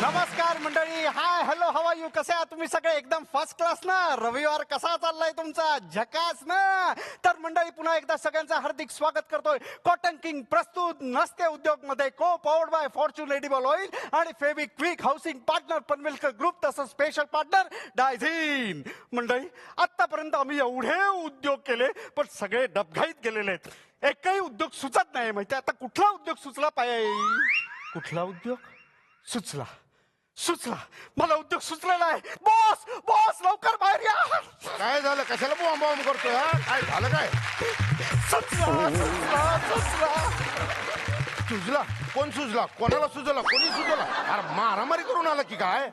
नमस्कार मंडळी, hi hello how are you, कसे आहात तुम्ही सगळे? एकदम फर्स्ट क्लास ना? रविवार कसा चाललाय तुमचा? झकास ना? तर मंडळी, पुन्हा एकदा सगळ्यांचं हार्दिक स्वागत करतोय कॉटन किंग प्रस्तुत नसते उद्योग मध्ये, co powered by Fortune edible oil आणि Fevikwik housing partner Panvelkar group, तसंच स्पेशल पार्टनर डायझीन. मंडळी, आतापर्यंत आम्ही एवढे उद्योग केले पण सगळे डबघाईत गेलेले आहेत. एकही उद्योग सुचत नाही. माहिती आता कुठला उद्योग सुचला पाहिजे? कुठला उद्योग सुचला? सुचला, मला उद्योग सुचलेला आहे. बॉस बॉस, लवकर बाहेर या. काय झालं? कशाला बॉम्ब बॉम्ब करतोय? काय झालं? काय सुचला सुचला सुचला. सुजला? कोण सुजला? कोणाला सुजला? कोणी सुजला? अरे मारामारी करून आला की काय?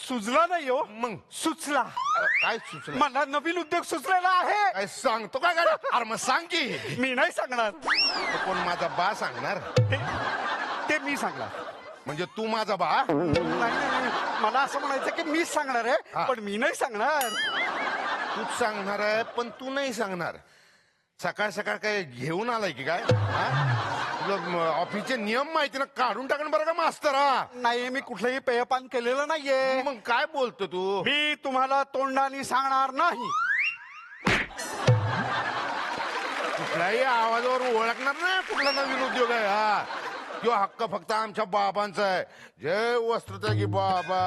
सुचला नाही हो, मग सुचला. काय सुचलं? मला नवीन उद्योग सुचलेला आहे. काय सांगतो काय? काय अरे मग सांग की. मी नाही सांगणार. कोण माझा बा सांगणार? ते मी सांगणार. म्हणजे तू माझा बा? नाही, मला असं म्हणायचं की मीच सांगणार आहे, पण मी नाही सांगणार. तूच सांगणार आहे पण तू नाही सांगणार. सकाळ सकाळ काय घेऊन आलाय की काय? ऑफिसचे नियम माहिती ना, काढून टाकण बरं का मास्तरा. नाही, मी कुठलंही पेयपान केलेलं नाहीये. मग काय बोलतो तू? मी तुम्हाला तोंडाने सांगणार नाही. कुठल्याही आवाजावर ओळखणार नाही कुठला नवीन उद्योग आहे हा. तो हक्क फक्त आमच्या बाबांचा आहे. जय वस्त्रता की बाबा.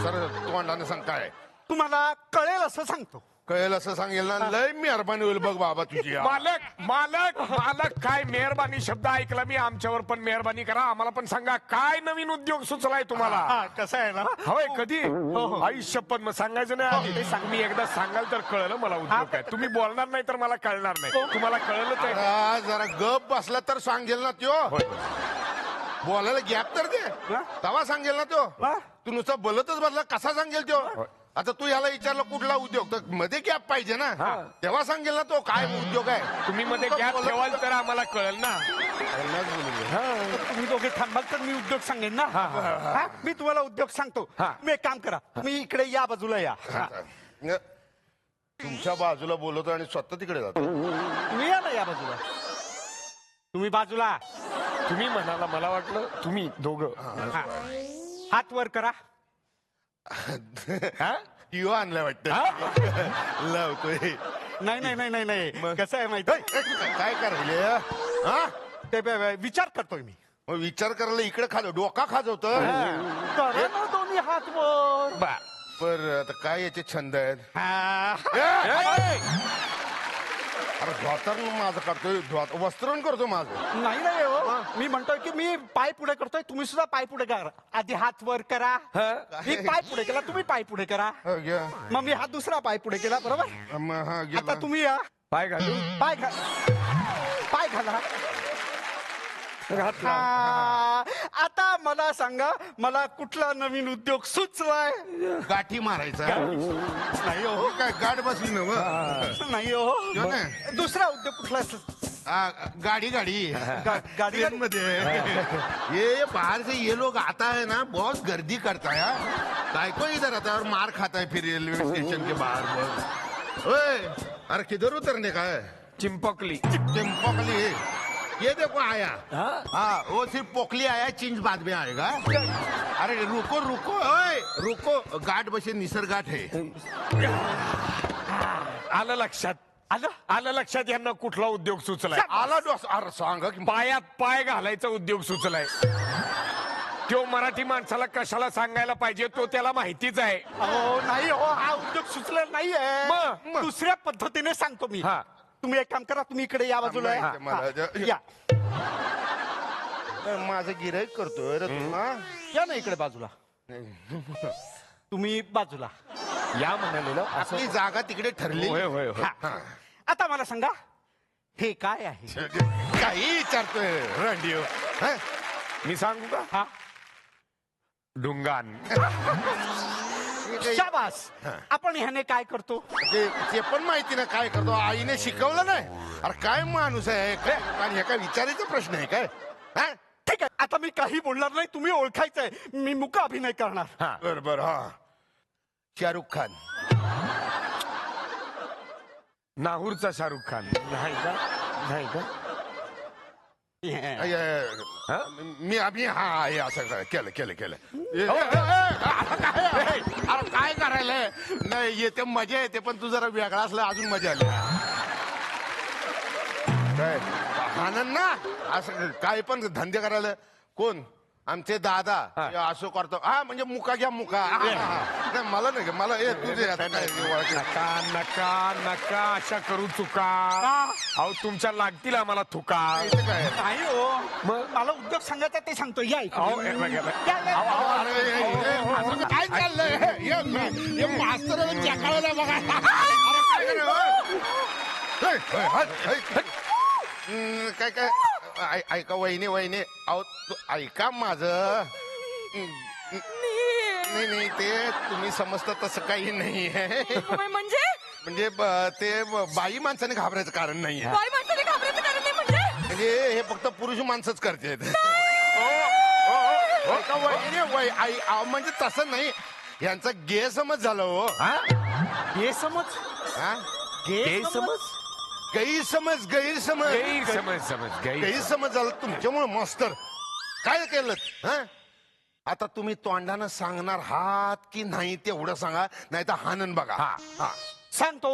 सर तोंडाने सांग काय? तुम्हाला कळेल असं सांगतो. कळेल असं सांगेल ना, लय मेहरबानी होईल बघ बाबा तुझी. मालक मालक मालक, काय मेहरबानी शब्द ऐकला मी. आमच्यावर पण मेहरबानी करा. आम्हाला पण सांगा काय नवीन उद्योग सुचलाय तुम्हाला? कसं आहे ना, होय कधी? आई शपथ, मग सांगायचं नाही आधी. तुम्ही एकदा सांगाल तर कळलं मला उद्योग काय. तुम्ही बोलणार नाही तर मला कळणार नाही. तुम्हाला कळलंच आहे. अरे, जरा गप बसला तर सांगेल ना त्यो. बोलायला गॅप तर दे, तेव्हा सांगेल ना त्यो. तू नुसतं बोलतच बसला कसा सांगेल त्यो? आता तू याला विचारलं कुठला उद्योग, तर मध्ये गॅप पाहिजे ना, तेव्हा सांगेल ना तो काय उद्योग आहे. तुम्ही मध्ये गॅप ठेवाल तर आम्हाला कळेल ना. तुम्ही दोघे थांबाल तर मी उद्योग सांगेन ना. मी तुम्हाला उद्योग सांगतो. तुम्ही एक काम करा, तुम्ही इकडे या बाजूला या. तुमच्या बाजूला बोलतो आणि स्वतः तिकडे जातो. तुम्ही या ना या बाजूला. तुम्ही बाजूला. तुम्ही म्हणाला, मला वाटलं तुम्ही दोघं. हात वर करा. यो आणलाय वाटतं. लावतोय. नाही कसं आहे माहिती? काय करायले? हा, ते विचार करतोय मी. मग विचार करायला इकडे खाजव, डोका खाजवत. दोन्ही हात वर. पर आता काय याचे छंद आहेत? अरे धोतर माझं करतोय, वस्त्रण करतो माझं. नाही हो, मी म्हणतोय की मी पाय पुढे करतोय, तुम्ही सुद्धा पाय पुढे करा. आधी हात वर करा. मी पाय पुढे केला, तुम्ही पाय पुढे करा. मग मी हा दुसरा पाय पुढे केला, बरोबर? आता तुम्ही या. पाय घालू. पाय घाला. आता मला सांगा, मला कुठला नवीन उद्योग सुचलाय? गाठी मारायचा नाही हो. काय गाठ बसली ना? नाही हो. दुसरा उद्योग कुठला? गाड़ी गाड़ी मध्ये ये बाहर से ये लोग आता है ना, बहुत गर्दी करता है. काय को इधर आता है और मार खाता है फिर रेलवे स्टेशन के बाहर. ओए, अरे किधर उतरने का है? चिंपकली. चिंपकली ये देखो आया. हाँ, वो सिर्फ पोकली आया, चिंच बाद में आएगा. अरे रुको रुको, ओए रुको. गाठ बसे निसर्गात है. आलं लक्षात. आलं लक्षात यांना कुठला उद्योग सुचलाय. आला डोस. अरे सांगा की पायात पाय घालायचा उद्योग सुचलाय. तो मराठी माणसाला कशाला सांगायला पाहिजे, तो त्याला माहितीच आहे. हो नाही हो, हा उद्योग सुचलेला नाहीये. मग? दुसऱ्या पद्धतीने सांगतो मी. तुम्ही एक काम करा, तुम्ही इकडे या बाजूला या. माझं गिऱ्हाईक करतोय रे तू. या ना इकडे बाजूला. तुम्ही बाजूला या म्हणालेलं. आपली जागा तिकडे ठरली. होय होय होय. आता मला सांगा, हे काय आहे? काही विचारतोय रंडिओ. मी सांगू का? ढुंगान. शाबास. आपण ह्याने काय करतो? ते पण माहिती ना काय करतो. आईने शिकवलं नाही. अरे काय माणूस आहे काय? आणि हे काय विचारायचा प्रश्न आहे काय? ठीक आहे, आता मी काही बोलणार नाही, तुम्ही ओळखायचंय, मी मुका अभिनय करणार. हा. बर बर हा शाहरुख खान. नाहूरचा शाहरुख खान नाही का? नाही का? हा? मी असं केलं केलं केलं. अरे काय करायला नाही, येते मजा येते, पण तू जरा वेगळा असला अजून मजा आली. काय आनंद ना, असं काय पण धंदे करायला. कोण? आमचे दादा असं करतो. हा म्हणजे मुका घ्या मुका. नाही मला नाही, मला तुझे नका नका नका अशा करू चुका. अहो तुमच्या लागतील आम्हाला थुका. काय नाही हो, मग? मला उद्योग सांगायचा ते सांगतो. या इकडे. अहो, हे बघा, बघा. या, या. असं काय चाललंय मास्तर चेकाळला बघा. काय काय ऐका वहिनी वहिनी, अहो ऐका माझं. नाही नाही ते तुम्ही समजता तसं काही नाही आहे. म्हणजे ते बाई माणसाने घाबरायचं कारण नाही आहे. म्हणजे हे फक्त पुरुष माणसंच करते. म्हणजे तसं नाही, यांचा गैरसमज झाला हो. गैरसमज? हा? गैरसमज गैरसमज गैरसमज गैरसमज गैरसमज झाला तुमच्यामुळे मास्तर. काय केलं? हा आता तुम्ही तोंडानं सांगणार हात की नाही तेवढं सांगा, नाही तर हानन बघा. हा सांगतो.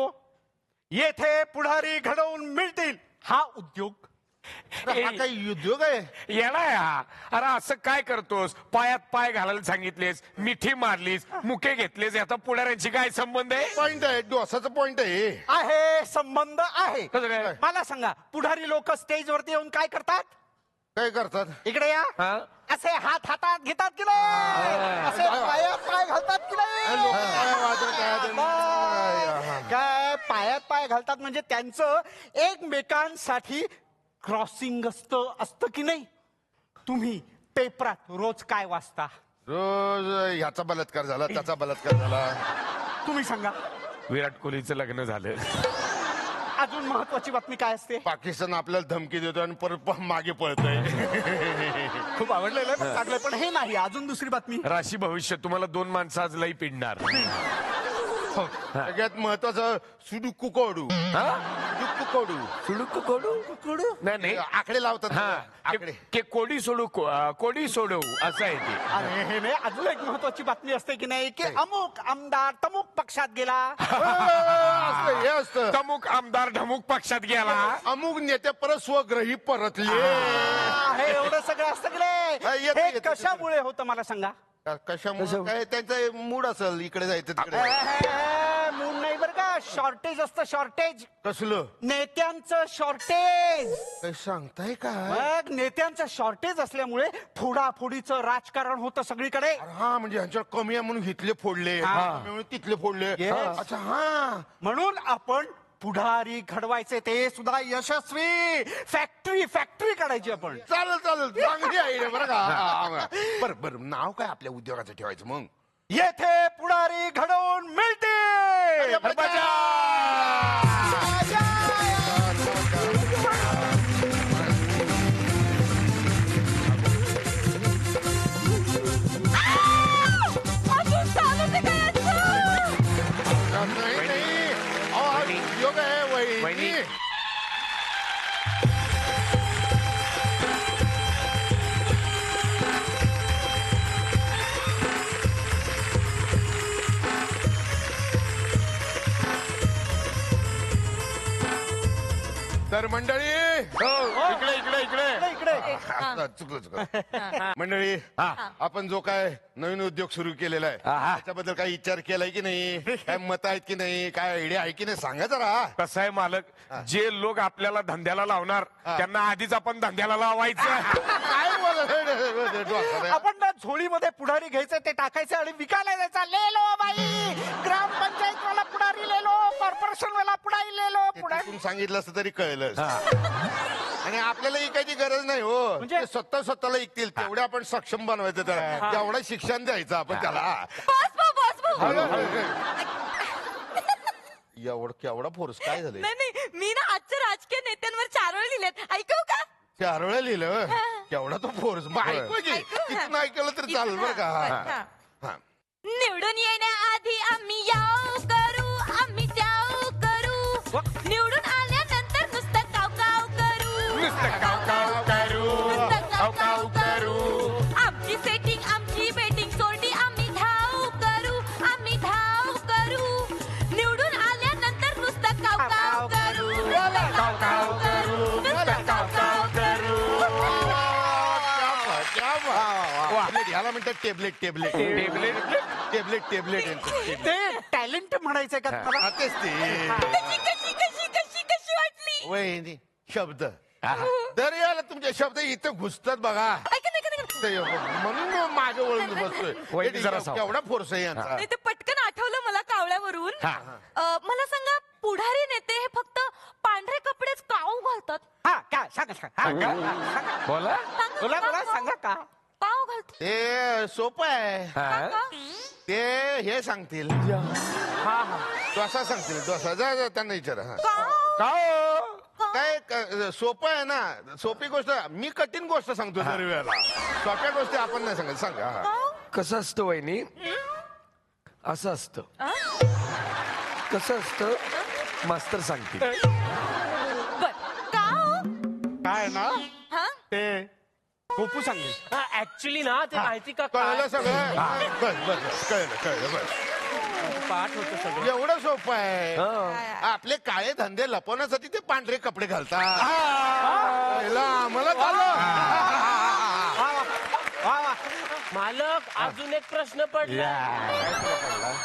येथे पुढारी घडवून मिळतील हा उद्योग. हा काही उद्योग आहे? येणार हा. अरे असं काय करतोस? पायात पाय घालायला सांगितलेस, मिठी मारलीस, मुके घेतलेस, याचा पुढाऱ्यांशी काय संबंध आहे? पॉइंट आहे, डोसाचा पॉइंट आहे. आहे, संबंध आहे. कसं काय? मला सांगा, पुढारी लोक स्टेजवरती येऊन काय करतात? काय करतात? इकडे या. हा? असे हात हातात घेतात की नाही? असे पायात पाय घालतात की लोकं काय वाजवत आहेत? नाही? काय पायात पाय घालतात म्हणजे त्यांचं एकमेकांसाठी क्रॉसिंग असतं की नाही? तुम्ही पेपरात रोज काय वाचता? रोज ह्याचा बलात्कार झाला, त्याचा बलात्कार झाला. तुम्ही सांगा. विराट कोहलीचं लग्न झालं. अजून महत्वाची बातमी काय असते? पाकिस्तान आपल्याला धमकी देतो आणि परत मागे पळतोय. खूप आवडलेलं आहे, चांगलं, पण हे नाही. अजून दुसरी बातमी. राशी भविष्य तुम्हाला 2 माणसं आज लई पिडणार. सगळ्यात महत्वाचं सुडुक्कू कोडू. सुडुक्कू कोडू. नाही नाही. आकडे लावतात हा आकडे. के कोडी सोडू कोडी सोडवू असं आहे ते. अरे हे नाही, अजून एक महत्वाची बातमी असते की नाही, की अमुक आमदार तमुक पक्षात गेला. असतं, हे असतं. तमुक आमदार ढमुक पक्षात गेला. अमुक नेते परत स्वग्रही परतले. हे एवढं सगळं असतं की नाही? येतं, हे येतं. कशामुळे होतं मला सांगा? कशामुळे? काय त्यांचा मूड असेल इकडे जायचं तिकडे. मूड नाही बरं का, शॉर्टेज असतं, शॉर्टेज. कसलं? नेत्यांचं शॉर्टेज. काय सांगताय का? मग नेत्यांचं शॉर्टेज असल्यामुळे फोडाफोडीचं राजकारण होतं सगळीकडे. हा म्हणजे ह्यांच्यावर कमी आहे म्हणून इथले फोडले, कमी म्हणून तिथले फोडले. Yes. अच्छा हा. म्हणून आपण पुढारी घडवायचे, ते सुद्धा यशस्वी. फॅक्टरी काढायची आपण. चालेल चालेल, चांगली आहे बरं का. बरं बरं, नाव काय आपल्या उद्योगाचं ठेवायचं मग? येथे पुढारी घडवून मिळतील. नाही नाही, अहो, हा उद्योग आहे वहिनी. वहिनी. तर मंडळी इकडे इकडे इकडे इकडे चुकलं चुकलं. मंडळी आपण जो काय नवीन उद्योग सुरू केलेला आहे त्याच्याबद्दल काही विचार केलाय की नाही? काय मत आहेत की नाही? काय आयडिया आहे की नाही? सांगा जरा. कसं आहे मालक, जे लोक आपल्याला धंद्याला लावणार त्यांना आधीच आपण धंद्याला लावायचं. काय बोल आपण ना झोळीमध्ये पुढारी घ्यायचं, ते टाकायचं आणि विकायला जायचं. ले लो बाई, ग्रामपंचायत वाला पुढारी ले लो, कॉर्पोरेशन वाला पुढारी ले लो. तुम्ही सांगितलं असतं तरी कळलं. आणि आपल्याला ऐकायची गरज नाही हो. म्हणजे? ते स्वतःला ऐकतील तेवढे आपण सक्षम बनवायचं त्याला. तेवढं शिक्षण द्यायचं आपण त्याला. एवढं केवढा फोर्स काय झालं? नाही मी ना आजच्या राजकीय नेत्यांवर 4 वेळ लिहिलेत, ऐकू का? 4 वेळा लिहिलं. केवढा तो फोर्स ऐकू की तिथून ऐकलं तर चालेल बरं का हा. हा. निवडून येण्याआधी आम्ही याव करू, आम्ही त्याव करू, निवडून आल्यानंतर नुसतं काव काव करू, नुसतं काव काव करू, नुसतं काव काव करू. आमची सेटिंग आमची बेटिंग सोडी आम्ही धाव करू, आम्ही धाव करू, निवडून आल्यानंतर नुसतं काव काव करू, काव काव करू, नुसतं काव काव करू. क्या बात. ह्याला म्हणतात tablet tablet tablet tablet tablet यांचं. ते टॅलेंट म्हणायचंय का मला हा, तेच ते कशी कशी कशी कशी कशी वाटली? वहिनी शब्द दर याला तुमचे शब्द इथे घुसतात बघा ऐका ना, ऐका ना. ते म्हणून मग मागे वळून बसतोय वहिनी जरा हे सावध. केवढा फोर्स आहे यांचा नाही, ते पटकन आठवलं मला कावळ्यावरून. मला सांगा, पुढारी नेते हे फक्त पांढरे कपडेच काऊ घालतात? हा काय सांगा सांगा. हा, सांगा. बोला सांगा, बोला बोला का? सांगा का काऊ घालतात ते सोपं आहे हा? ते हे सांगतील हा हा डोसा सांगतील डोसा जा जा, त्यांना विचारा हा. का हो? काय सोपं आहे ना सोपी गोष्ट मी कठीण गोष्ट सांगतो दर वेळेला सोप्या गोष्टी आपण नाही सांगत सांगा हा. कसं असतं वहिनी असं असतं कसं असतं मास्तर सांगतील बर काऊ काय ना हा ते गोपू सांगेल ऍक्च्युली ना ते माहिती का कळलं सगळं बस बस बस कळलं कळलं बस पाठ होतं सगळं. एवढं सोपं आहे आपले काळे धंदे लपवण्यासाठी ते पांढरे कपडे घालतात पहिला आम्हाला मालक अजून एक प्रश्न पडला.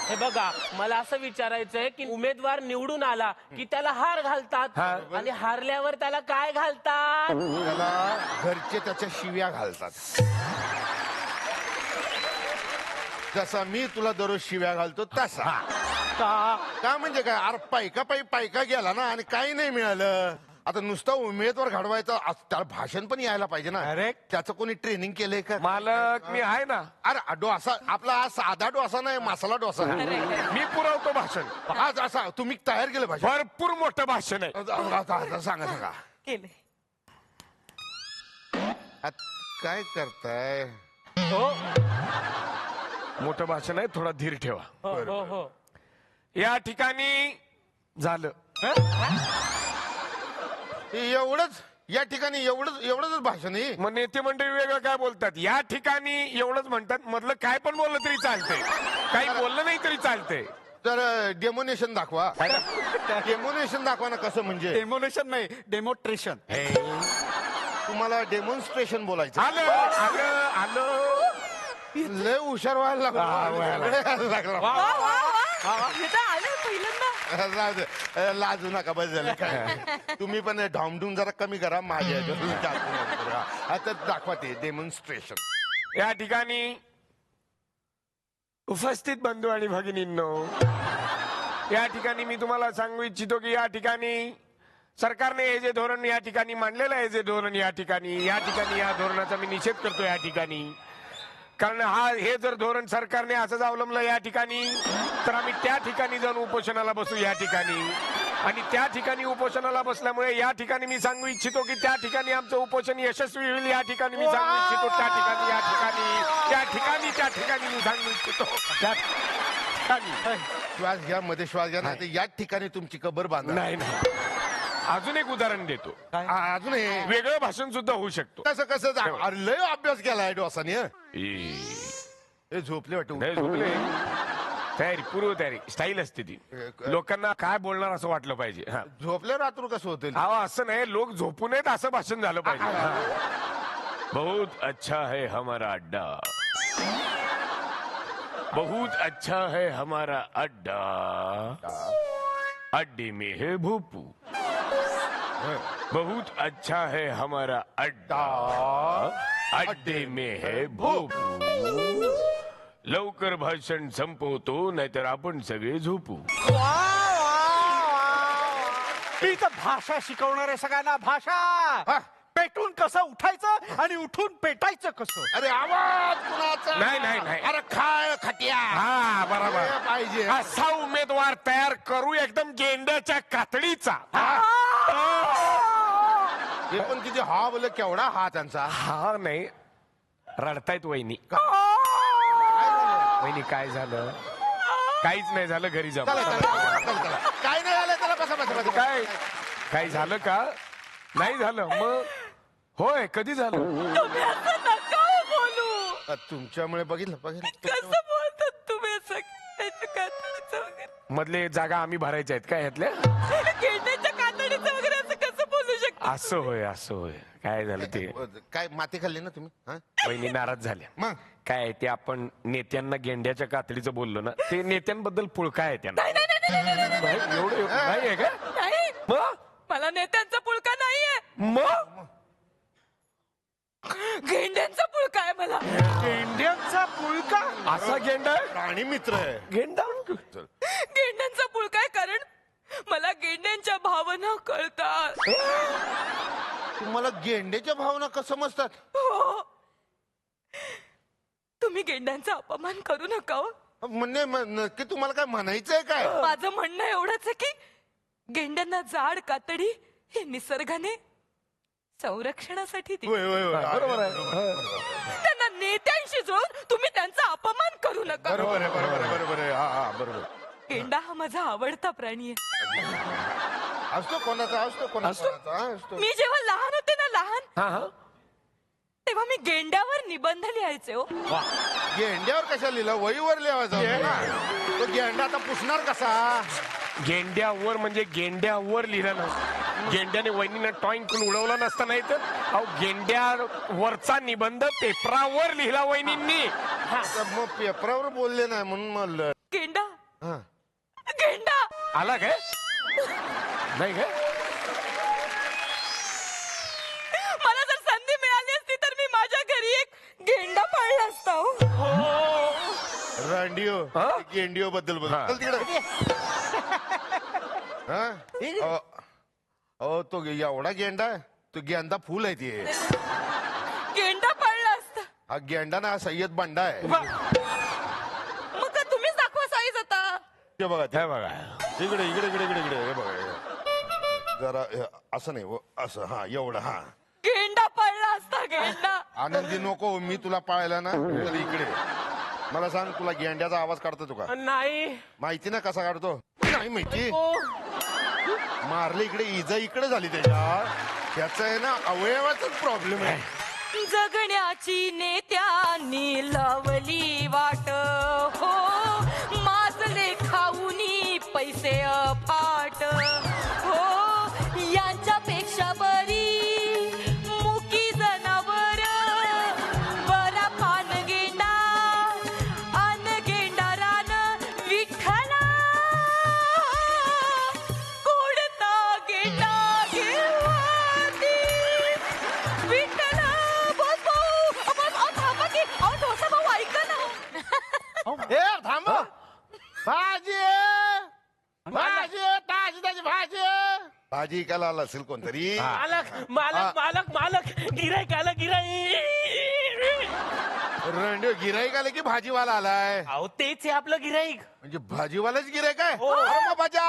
हे बघा मला असं विचारायचंय की उमेदवार निवडून आला की त्याला हार घालतात आणि हारल्यावर त्याला काय घालतात? त्याला घरचे त्याच्या शिव्या घालतात जसा मी तुला दररोज शिव्या घालतो तसा का म्हणजे काय अरे पायका गेला ना आणि काही नाही मिळालं आता नुसता उमेदवार घडवायचा त्याला भाषण पण यायला पाहिजे ना अरे. त्याचं कोणी ट्रेनिंग केलंय का मालक मी आहे ना अरे डोसा आपला हा साधा डोसा नाही मसाला डोसा मी पुरवतो भाषण आज असा तुम्ही तयार केलं भाषण भरपूर मोठं भाषण आहे आता सांगा सांगा केले काय करताय मोठं भाषण आहे थोडा धीर ठेवा हो हो या ठिकाणी झालं एवढंच या ठिकाणी एवढंच भाषण आहे मग नेते मंडळी वेगळं काय बोलतात या ठिकाणी एवढंच म्हणतात मधलं काय पण बोललं तरी चालतंय काही बोललं नाही तरी चालतंय तर डेमोनेशन दाखवा डेमोनेशन दाखवा ना कसं म्हणजे डेमोनेशन नाही डेमोन्स्ट्रेशन तुम्हाला डेमॉन्स्ट्रेशन बोलायचं आलं आलं आलं लय हुशार व्हायला लागला हे तर आलं पहिल्यांदा. लाजू नका बस झालं काय तुम्ही पण ढामढूम जरा कमी करा माझ्या ह्याच्यात. आता दाखवा ते डेमॉन्स्ट्रेशन या ठिकाणी उपस्थित बंधू आणि भगिनींनो या ठिकाणी मी तुम्हाला सांगू इच्छितो की या ठिकाणी सरकारने हे जे धोरण या ठिकाणी मांडलेलं आहे जे धोरण या ठिकाणी या धोरणाचा मी निषेध करतो या ठिकाणी कारण हे जर धोरण सरकारने असंच अवलंबलं या ठिकाणी तर आम्ही त्या ठिकाणी जाऊन उपोषणाला बसू या ठिकाणी आणि त्या ठिकाणी उपोषणाला बसल्यामुळे या ठिकाणी मी सांगू इच्छितो की त्या ठिकाणी आमचं उपोषण यशस्वी होईल या ठिकाणी मी सांगू इच्छितो त्या ठिकाणी मी सांगू इच्छितो त्या ठिकाणी श्वास घ्या मध्ये श्वास घ्या नाही याच ठिकाणी तुमची कबर बांधा नाही नाही अजून एक उदाहरण देतो अजून हे वेगळं भाषण सुद्धा होऊ शकतो कसं कसं अरे लय अभ्यास केलाय डोसाने ई. हे झोपले वाटू नाही झोपले तयारी पूर्व तयारी स्टाईल असते ती लोकांना काय बोलणार असं वाटलं पाहिजे हा झोपले रात्र कसं होते अहो असं नाही लोक झोपू नयेत असं भाषण झालं पाहिजे बहुत अच्छा है हमारा अड्डा बहुत अच्छा है हमारा अड्डा अड्डे में है भोपू बहुत अच्छा है हमारा अड्डा अड्डे में है भोपू लवकर भाषण संपवतो नाहीतर आपण सगळे झोपू मी तर भाषा शिकवणार आहे सगळ्यांना भाषा पेटून कसं उठायचं आणि उठून पेटायचं कसं अरे आवाज कुणाचा नाही, नाही, नाही. अरे खाय खटिया हा बरोबर पाहिजे असा उमेदवार तयार करू एकदम गेंड्याच्या कातडीचा हे पण किती हा बोल केवढा हा त्यांचा. हा नाही, रडतायत वहिनी. वहिनी काय झालं? काहीच नाही झालं, घरी जा. चला, चला, चला, चला, चला. काय नाही झालं त्याला, बसा बसा बसा. काय काय झालं का? नाही झालं मग? होय, कधी झालं? तुम्ही असं नका हो बोलू. तुमच्यामुळे बघितलं कसं बोलतात तुम्ही असं? गेंड्याच्या कातडीचं वगैरे मधले जागा आम्ही भरायच्या आहेत का ह्यातल्या? गेंड्याच्या कातडीचं वगैरे असं कसं बोलू शकता? असं होय, असं होय. काय झालं ते? काय माती खाल्ली ना तुम्ही हा? वहिनी नाराज झाल्या. मग काय ते आपण नेत्यांना गेंड्याच्या कातडीचं बोललो ना, ते नेत्यांबद्दल पुळका आहे त्यांना. नाही, नाही, नाही, नाही, नाही, नाही, नाही, एवढं नाही आहे का? नाही. मग मला नेत्यांचा पुळका नाहीये, मग गेंड्यांचा पुळका आहे मला. इंडियनचा पुळका. असा गेंडा आहे? प्राणी मित्र आहे. गेंडा गेंड्यांचा पुळका आहे कारण मला गेंड्यांच्या भावना कळतात. तुम्हाला गेंड्याच्या भावना कसं समजतात? हो. तुम्ही गेंड्यांचा अपमान करू नका हो. म्हणजे नक्की तुम्हाला काय म्हणायचंय काय? माझं म्हणणं एवढंच आहे की गेंड्यांना जाड कातडी हे निसर्गाने संरक्षणासाठी दिली. होय, होय, होय. बरोबर आहे. त्यांना नेत्यांशी जोडून तुम्ही त्यांचा अपमान करू नका. बरोबर आहे, बरोबर आहे, बरोबर आहे. हा हा बरोबर. गेंडा हा माझा आवडता प्राणी आहे. असतो कोणाचा, असतो कोणाचा असतो. मी जेव्हा लहान होते ना, लहान, हा हा तेव्हा मी गेंड्यावर निबंध लिहायचे हो. गेंड्यावर कशा लिहिला? वहीवर लिहायचा होता ना. तो गेंडा आता पुसणार कसा? गेंड्यावर म्हणजे गेंड्यावर लिहिलं ना. गेंड्याने वहिनीनं टॉईंग करून उडवला नसता, नाही तर अहो गेंड्यावरचा निबंध पेपरावर लिहिला वहिनींनी. तर मग पेपरावर बोलले नाही म्हणून म्हणलं. गेंडा, हा. गेंडा. आला काय? नाही काय? मला जर संधी मिळाली असती तर मी माझ्या घरी एक गेंडा पाळला असता हो. रांडिओ हा? गेंडिओ बद्दल बोल. हा. चल तिकडे. हा? अहो तो एवढा गेंडा आहे, तो गेंदा फुल आहे ते. गेंडा पाळला असता. हा गेंडा ना, हा सय्यद बांडा आहे. मग का तुम्हीच दाखवा साईज आता. ते बघा ते. हे बघा, इकडे इकडे इकडे इकडे इकडे हे बघा हे. जरा असं नाही हो, असं हा एवढं हा. गेंडा पाळला असता, गेंडा. आनंदी नको, मी तुला पाळला ना तर इकडे मला सांग, तुला गेंड्याचा आवाज काढतो तू का? नाही माहिती ना कसा काढतो? नाही माहिती. ओ मारले इकडे, इजा इकडे झाली त्याच्या. त्याचा आहे ना अवयवाचाच प्रॉब्लेम आहे. जगण्याची नेत्यांनी लावली वाट हो, माजले खाऊनी पैसे अफाट हो, यांच्यापेक्षा बरी मुकी जनावर, बरा पान गेंडा अन गेंडा रान विठ्ठला, कोणता गेंडा घेवाती विठ्ठला. बस भाऊ, बस. अहो थांबा की, अहो ढोसा भाऊ ऐका ना. ए थांब. भाजी आहे. भाजी आहे, ताजी भाजी आहे. भाजी ऐकायला आला असेल कोणतरी. मालक मालक मालक मालक गिराईक आलं, गिराईक. रंडिओ गिराईक आले की भाजीवाला आलाय? अहो तेच आहे आपलं गिराईक. म्हणजे भाजीवालाच गिराईक आहे? हो. अरे मग बजा.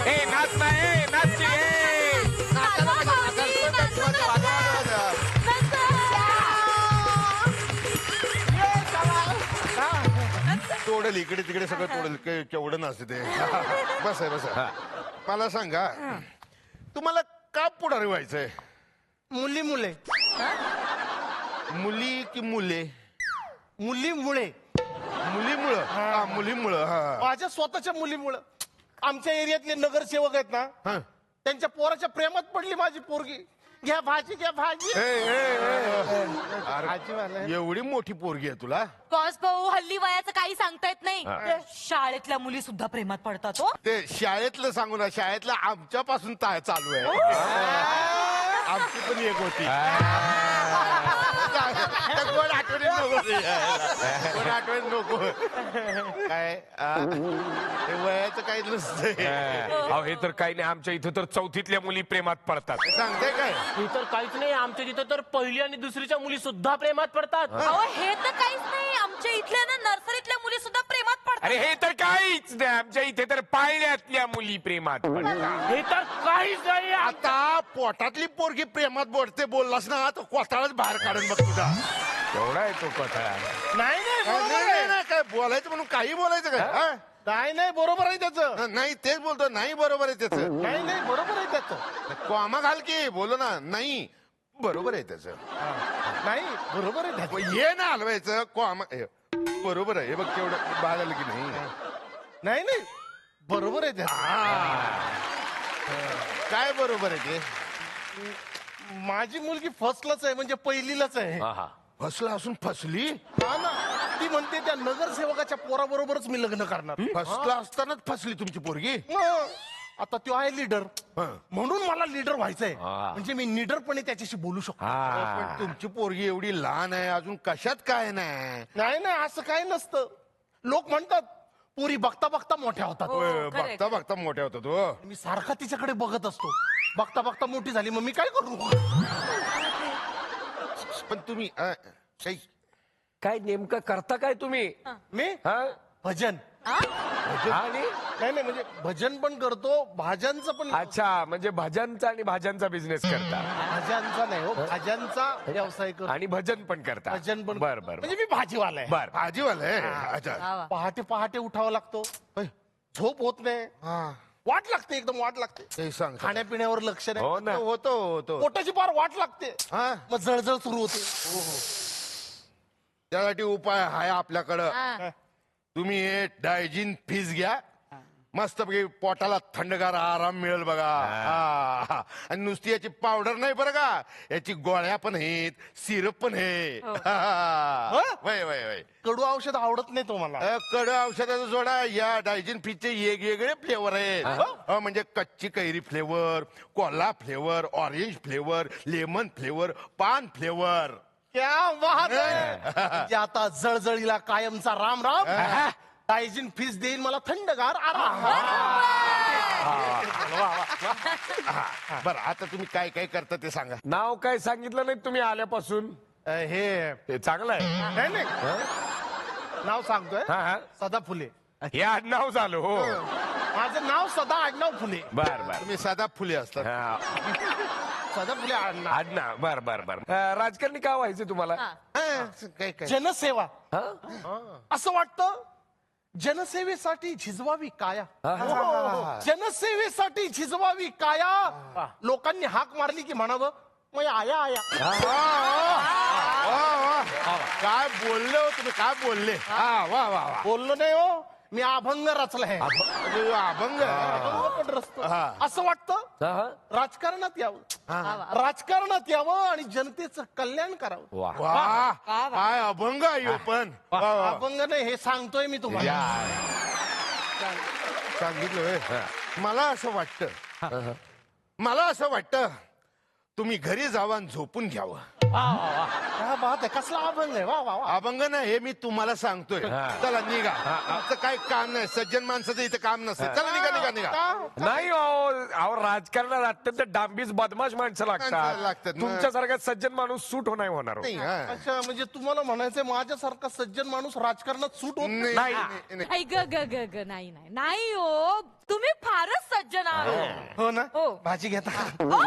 ए नाच नाही, नाच की, ए. तोडेल इकडे तिकडे सगळं तोडेल. केवढं नसते ते. बस आहे, बस आहे. मला सांगा, तुम्हाला का पुढारी व्हायचंय? मुली मुली की मुले? मुलीमुळे. मुलीमुळं. हा मुलीमुळं. हा माझ्या स्वतःच्या मुलीमुळं. आमच्या एरियातले नगरसेवक आहेत ना, हा. त्यांच्या पोराच्या प्रेमात पडली माझी पोरगी. घ्या भाजी, घ्या भाजी. अरे, एवढी मोठी पोरगी आहे तुला? बॉस भाऊ, हल्ली वयाचं काही सांगता येत नाही. शाळेतल्या मुली सुद्धा प्रेमात पडतात हो. ते शाळेतलं सांगू ना, शाळेतलं आमच्यापासून चालू आहे. आमची पण एक होती. त्या गोड आठवणी नको रे. गोड आठवणी नको काय हे वयाचं काही नसतंय. अहो हे तर काही नाही, आमच्या इथं तर चौथीतल्या मुली प्रेमात पडतात. सांगते काय हे तर काहीच नाही, आमच्या तिथं तर पहिली आणि दुसरीच्या मुली सुद्धा प्रेमात पडतात. अहो हे तर काहीच नाही, आमच्या इथल्या ना नर्सरीतल्या मुली सुद्धा प्रेमात पडतात. अरे हे तर काहीच नाही, आमच्या इथे तर पाळण्यातल्या मुली प्रेमात पडतात. हे तर काहीच नाही. आता पोटातली पोरगी प्रेमात बोलते बोललास ना तर कोथाळच बाहेर काढून बघ तुझा. एवढा आहे तो कथा. नाही नाही काय बरोबर नाही, आहे. नाही, काय बोलायचं म्हणून काही बोलायचं काय हा? नाही नाही बरोबर आहे त्याचं. नाही तेच बोलतो, नाही बरोबर आहे त्याचं. नाही नाही बरोबर आहे त्याचं. कॉमा घाल की बोलो ना. नाही बरोबर आहे त्याचं. नाही बरोबर आहे त्याचं. मग ये ना हलवायचं कॉमा बरोबर आहे. हे बघ केवढं बाहेर आलं की नाही. नाही नाही बरोबर आहे त्याचं. काय बरोबर आहे ते. माझी मुलगी फर्स्टलाच आहे, म्हणजे पहिलीलाच आहे. फसला असून फसली. हा ना, ती म्हणते त्या नगरसेवकाच्या पोराबरोबरच मी लग्न करणार. फसला असतानाच फसली तुमची पोरगी. मग आता तो आहे लीडर, हं. म्हणून मला लीडर व्हायचंय. म्हणजे मी निडरपणे त्याच्याशी बोलू शकतो. पण तुमची पोरगी एवढी लहान आहे अजून, कशात काय नाही. नाही नाही असं काही नसतं. लोक म्हणतात पुरी बघता बघता मोठ्या होतात. होय, correct. बघता बघता मोठ्या होता तो. मी सारखा तिच्याकडे बघत असतो. बघता बघता मोठी झाली, मग मी काय करू? पण तुम्ही काही काय नेमकं करता काय तुम्ही? मी हा? भजन. आणि नाही नाही म्हणजे भजन पण करतो, भाज्यांचं पण. अच्छा, म्हणजे भाज्यांचा आणि भाज्यांचा बिझनेस करता भाज्यांचा नाही हो, भाज्यांचा व्यवसाय करतो. आणि भजन पण करता. भजन पण बर बर म्हणजे मी भाजीवाला आहे. बर. भाजीवाला आहे. अच्छा. पहाटे पहाटे उठावं लागतो, झोप होत नाही, हा वाट लागते, एकदम वाट लागते. ते सांग. खाण्यापिण्यावर लक्ष नाही, हो ना. होतो पोटाची फार वाट लागते, हा मग जळजळ सुरू होते. त्यासाठी उपाय आहे आपल्याकडं. हा. तुम्ही हे डायजिन फीज घ्या, मस्तपैकी पोटाला थंडगार आराम मिळेल बघा. हा. आणि नुसती याची पावडर नाही बरं का, याची गोळ्या पण आहेत, सिरप पण आहे. वय वय वय. कडू औषध आवडत नाही तो मला. कडू औषधाचा सोडा, या डायजिन फीजचे वेगवेगळे फ्लेवर आहेत. म्हणजे कच्ची कैरी फ्लेवर, कोल्हा flavour, orange flavour, lemon flavour, पान फ्लेवर. क्या बात आहे. म्हणजे आता जळजळीला कायमचा राम राम. डायजिन फीस देईल मला थंडगार आराम. बरं आता तुम्ही काय काय करता ते सांगा. नाव काय सांगितलं नाही तुम्ही आल्यापासून? हे ते चांगलं आहे. नाही नाही नाव सांगतोय, हा हा. सदा फुले. हे आडनाव झालं. हो माझं नाव सदा आडनाव फुले. बर बर. तुम्ही साधा फुले असतात. हा, सदा फुले आडनाव. आडनाव. बर बर बर. राजकारणी का व्हायचं तुम्हाला? काय काय जनसेवा. हा? असं वाटतं जनसेवेसाठी झिजवावी काया. जनसेवेसाठी झिजवावी काया. लोकांनी हाक मारली की म्हणावं मग आया आया. काय बोलले हो तुम्ही, काय बोलले. हा वा वा वा. बोललो नाही हो, मी अभंग रचलाय. अभंग. पण रचतो. असं वाटतं हा, हा. राजकारणात यावं, राजकारणात यावं आणि जनतेचं कल्याण करावं. वा. वा काय अभंग आहे पण. वा, वा. अभंग नाही, हे सांगतोय मी तुम्हाला. सांगितलं होय. मला असं वाटतं, मला असं वाटतं तुम्ही घरी जावा आणि झोपून घ्यावं. क्या बात आहे, कसला अभंग आहे. वा वा वा. अभंग नाही, हे मी तुम्हाला सांगतोय. चला निघा, आमचं काही काम नाही, सज्जन माणसाचं इथे काम नसतं. चला निघा निघा निघा. नाही अहो राजकारणात अत्यंत डांबीस बदमाश माणसं माणसं लागतात. लागतात ना. तुमच्यासारखा सज्जन माणूस सूट नाही होणार. नाही, हा. अच्छा, म्हणजे तुम्हाला म्हणायचंय माझ्यासारखा सज्जन माणूस राजकारणात सूट होत नाही. नाही, नाही, नाही. ऐ ग ग ग ग नाही नाही नाही हो, तुम्ही फारच सज्जन आहात. हो ना. हो. भाजी घेता. हो?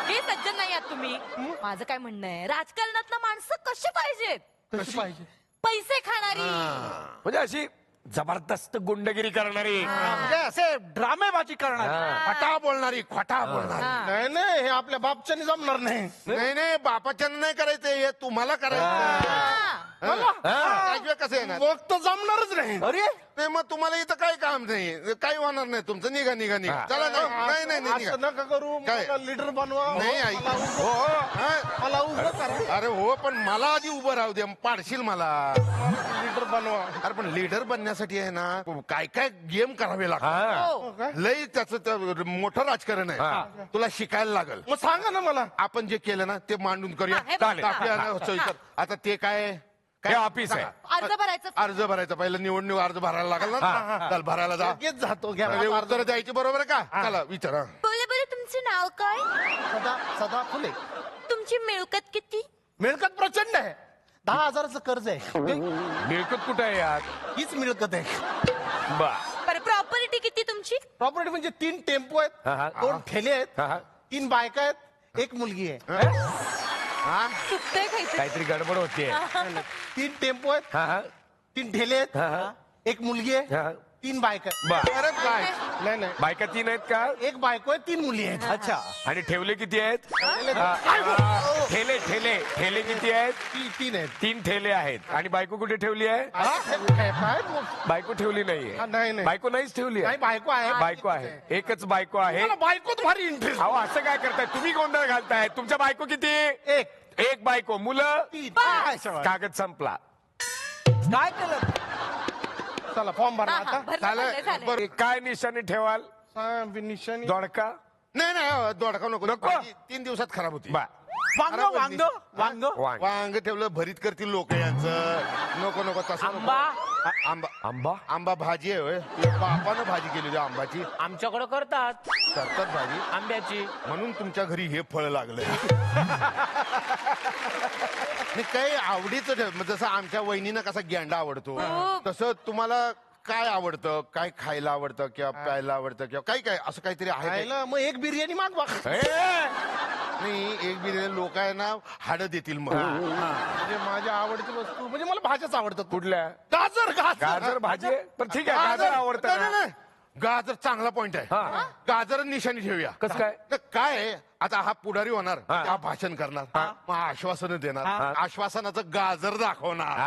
हे सज्जन नाही आहात तुम्ही. माझं काय म्हणणं आहे, राजकारणातलं माणसं कशी पाहिजेत? कशी पाहिजे? पैसे खाणारी. म्हणजे अशी जबरदस्त गुंडगिरी करणारी. म्हणजे असे ड्रामेबाजी करणार. खोटा बोलणारी, खोटा बोलणारी. नाही नाही, हे आपल्या बापच्याने जमणार नाही. नाही नाही, बापाच्या नाही करायचं, हे तुम्हाला करायचं. हा. त्याशिवाय कसं येणार मग तर जमणारच नाही. अरे नाही मग तुम्हाला इथं काही काम नाही, काही होणार नाही तुमचं. निघा निघा निघा. चला नाही नाही नाही निघा. असं नका करू. काय? मला लीडर बनवा. नाही आई मला उभं- हो हा? मला उभं करा. अरे हो पण मला आधी उभं राहू दे, पाडशील मला. लीडर बनवा. अरे पण लीडर बनण्यासाठी आहे ना काय काय गेम करावे लागतात. हो का? लई त्याचं मोठं राजकारण आहे, तुला शिकायला लागल. मग सांगा ना मला. आपण जे केलं ना ते मांडून करूया. हा, हे चालेल. टाकूया ना सोयीकर. आता ते काय हे ऑफिस आहे. अर्ज भरायचं अर्ज भरायचं, पहिलं निवडणूक अर्ज भरायला लागल ना. चल भरायला जा. लगेच जातो. घ्या अरे उत्तर द्यायची बरोबर आहे का? चला विचारा. बोले बोले तुमचं नाव काय सदा फुले. तुमची मिळकत किती मिळकत प्रचंड आहे. 10,000चं कर्ज आहे. मिळकत कुठं आहे यार? हीच मिळकत आहे. बरं प्रॉपर्टी किती तुमची प्रॉपर्टी म्हणजे 3 टेम्पो आहेत, हा, हा. 2 ठेले आहेत, हा, हा. 3 बायका आहेत, 1 मुलगी आहे. चुकतंय काहीतरी काहीतरी गडबड होतीये. 3 टेम्पो आहेत, हा, हा. 3 ठेले आहेत, हा, हा. 1 मुलगी आहे, हा. 3 बायका आहेत. बर. अरे काय नाही नाही, बायका 3 आहेत का? 1 बायको आहे, 3 मुली आहेत. अच्छा आणि ठेवले किती आहेत? काय ठेले ठेले ठेले किती आहेत? 3 आहेत. 3 ठेले आहेत. आणि बायको कुठे ठेवली आहे? काय बायको ठेवली नाहीये. नाही नाही, बायको नाहीच ठेवली नाही आहे. बायको आहे. बायको आहे, एकच बायको आहे. मला बायकोत भारी इंटरेस्ट. अहो असं काय करताय तुम्ही? गोंधळ घालताय. तुमच्या बायको किती? 1 बायको, मुलं 3. कागद संपला. काय केलं चला फॉर्म भरा हा, हा, आता. भरलं, झालं? भरलं, झालं. बरं. काय निशाणी ठेवाल? निशाणी दोडका? नाही नाही दोडका नको. नको? भाजी 3 दिवसात खराब होती. बा वांग वांग वांग वांग. वांग ठेवलं भरीत करतील लोक यांचं. नको नको तसं नको. आंबा आंबा आंबा? आंबा भाजी आहे होय. तुझ्या बापानं भाजी केली होती आंबाची. आमच्याकडे करतात करतात भाजी आंब्याची. म्हणून तुमच्या घरी हे फळ लागलंय. नाही, काही आवडीचं ठेव. जसं आमच्या वहिनीनं कसा गेंडा आवडतो तसं तुम्हाला काय आवडतं, काय खायला आवडतं किंवा प्यायला आवडतं किंवा काय काय असं काहीतरी आहे काय? खायला मग 1 बिर्याणी मागवा. नाही एक बिर्याणी लोक आहे ना हाडं देतील मग. म्हणजे माझ्या आवडती वस्तू म्हणजे मला भाज्याच आवडतात. कुठल्या? गाजर गाजर गाजर भाजी आहे? पण ठीक आहे, गाजर आवडतं नाही, ना? नाही, नाही. गाजर चांगला पॉइंट आहे. हा. गाजर निशाणी ठेवूया. कसं काय? तर काय आहे, आता हा पुढारी होणार, हा. हा भाषण करणार, मग आश्वासन देणार, आश्वासनाचं गाजर दाखवणार.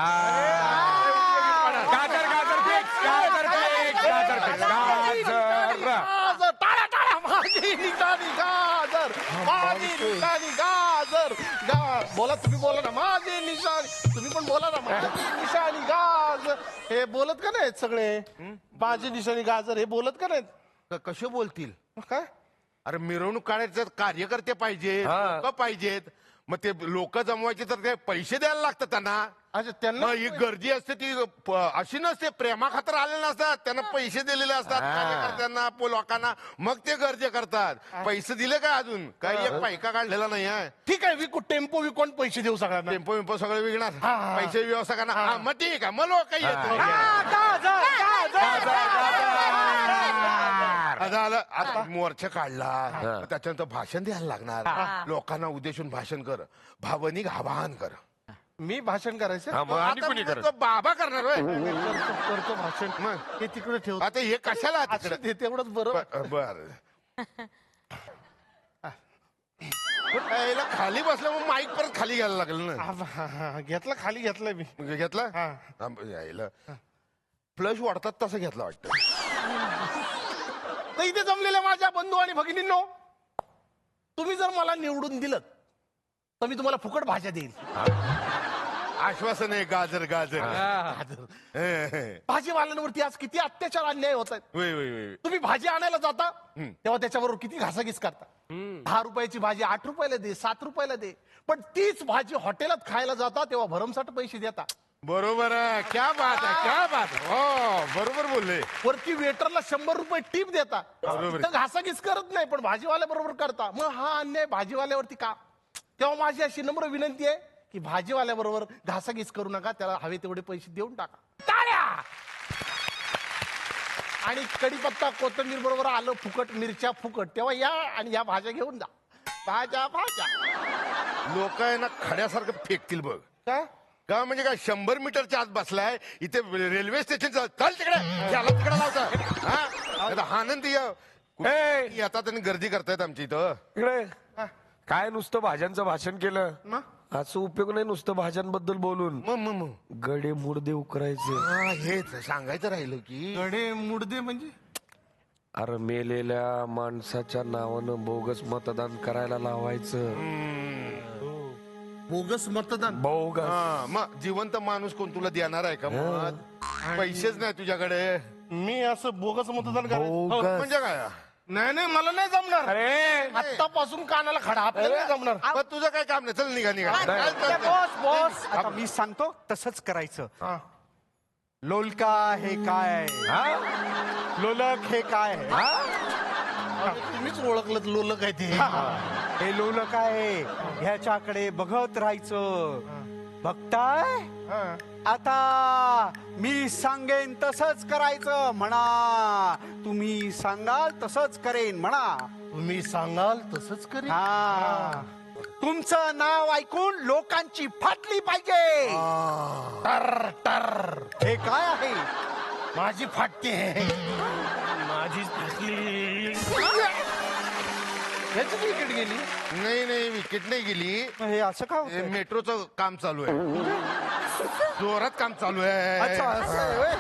गाजर गाजर फिक्स, गाजर फिक्स, गाजर फिक्स, गाजर. गाजर टाळ्या टाळ्या. माझी निशाणी गाजर, माझी निशाणी गाजर. बोला तुम्ही बोला ना. माझी निशाणी, तुम्ही पण बोला ना. माझी निशाणी गाजर. हे बोलत का नाहीत सगळे? माझी निशाणी गाजर हे बोलत का नाहीत? कसे बोलतील? काय अरे मिरवणूक काढायचं कार्यकर्ते पाहिजेत, हा. लोक पाहिजेत. मग ते लोक जमवायचे तर ते पैसे द्यायला लागतात त्यांना. अच्छा त्यांना मग ही गर्दी असते ती अशी नसते, प्रेमा खातर आलेले नसतात, त्यांना पैसे दिलेले असतात कार्यकर्त्यांना, लोकांना. मग ते गर्दी करतात. पैसे दिले का अजून? काही एक पैका काढलेला नाही आहे. ठीक आहे विकू टेम्पो विकून पैसे देऊ सगळ्यांना. टेम्पो विम्पो सगळे विकणार, हा. पैसे व्यवस्था हा मग ठीक आहे, मग लोक येत झालं. आता मोर्चा काढला, मग त्याच्यानंतर भाषण द्यायला लागणार. लोकांना उद्देशून भाषण कर, भावनिक आवाहन कर. मी भाषण करायचं. हा, मग आणि आता कुणी मग करत? तो बाबा करणार होय. करतो करतो भाषण. मग हे तिकडे ठेवतो. आता हे कशाला तिकडे? असं ते तेवढंच बरं. बर खाली बसलं मग माईक परत खाली घ्यायला लागलं ना. घेतला खाली घेतलाय मी. मग घेतला हा. यायला फ्लश वाढतात तसं घेतला वाटतं. तर इथे जमलेल्या माझ्या बंधू आणि भगिनींनो, तुम्ही जर मला निवडून दिलं तर मी तुम्हाला फुकट भाज्या देईल. आश्वासन आहे गाजर गाजर. भाजीवाल्यांवरती आज किती अत्याचार अन्याय होत आहेत. वय, वय, वय. तुम्ही भाजी आणायला जाता तेव्हा त्याच्याबरोबर किती घासाघीस करता. 10 रुपयाची भाजी 8 रुपयाला दे, 7 रुपयाला दे. पण तीच भाजी हॉटेलात खायला जाता तेव्हा भरमसाठ पैसे देता. बरोबर आहे. क्या बात आहे, क्या बात आहे. हो बरोबर बोलले. वरती वेटरला 100 रुपये टीप देता. बरोबर. तिथं घासाघीस करत नाही पण भाजीवाल्या बरोबर करता. मग हा अन्याय भाजीवाल्यावरती का? तेव्हा माझी अशी नम्र विनंती आहे की भाजीवाल्या बरोबर घासाघीस करू नका, त्याला हवे तेवढे पैसे देऊन टाका. टाळ्या. आणि कढीपत्ता कोथिंबीर बरोबर आलं फुकट, मिरच्या फुकट. तेव्हा या आणि या भाज्या घेऊन जा. भाज्या भाज्या लोक आहे ना खड्यासारखं फेकतील बघ. काय का म्हणजे काय 100 मीटरच्या आत बसलाय इथे रेल्वे स्टेशन. चल तिकडे, याला तिकडे लावता. आनंद येतात आणि गर्दी करतायत आमच्या इथं. इकडे काय नुसतं भाज्यांचं भाषण केलं? मग? असं उपयोग नाही नुसतं भाषांबद्दल बोलून. मग गडे मुडदे उकरायचे. हेच सांगायचं राहिलं की गडे मुडदे म्हणजे अरे मेलेल्या माणसाच्या नावानं बोगस मतदान करायला लावायचं. बोगस मतदान. बोगस. हा, मग जिवंत माणूस कोण तुला देणार आहे का मग? पैसेच नाही तुझ्याकडे. मी असं बोगस मतदान करायचं बोगस. म्हणजे काय? नाही नाही मला नाही जमणार. अरे आतापासून कानाला खडा आपल्याला नाही जमणार. पण तुझं काय काम नाही. चल निघा निघा. बॉस बॉस आता मी सांगतो तसंच करायचं. लोलका हे काय? लोलक हे काय? तुम्हीच ओळखलं लोलक आहे ते. हे लोलक आहे. ह्याच्याकडे बघत राहायचं. बघताय आता मी सांगेन तसंच करायचं म्हणा. तुम्ही सांगाल तसंच करेन म्हणा. तुम्ही सांगाल तसंच करेन. हा तुमचं नाव ऐकून लोकांची फाटली पाहिजे. टर टर हे काय आहे? माझी फाटते. माझीच फाटली. याची विकेट गेली. नाही विकेट नाही गेली. हे असं का होतंय? मेट्रोचं काम चालू आहे. जोरात काम चालू आहे. अच्छा असं आहे होय.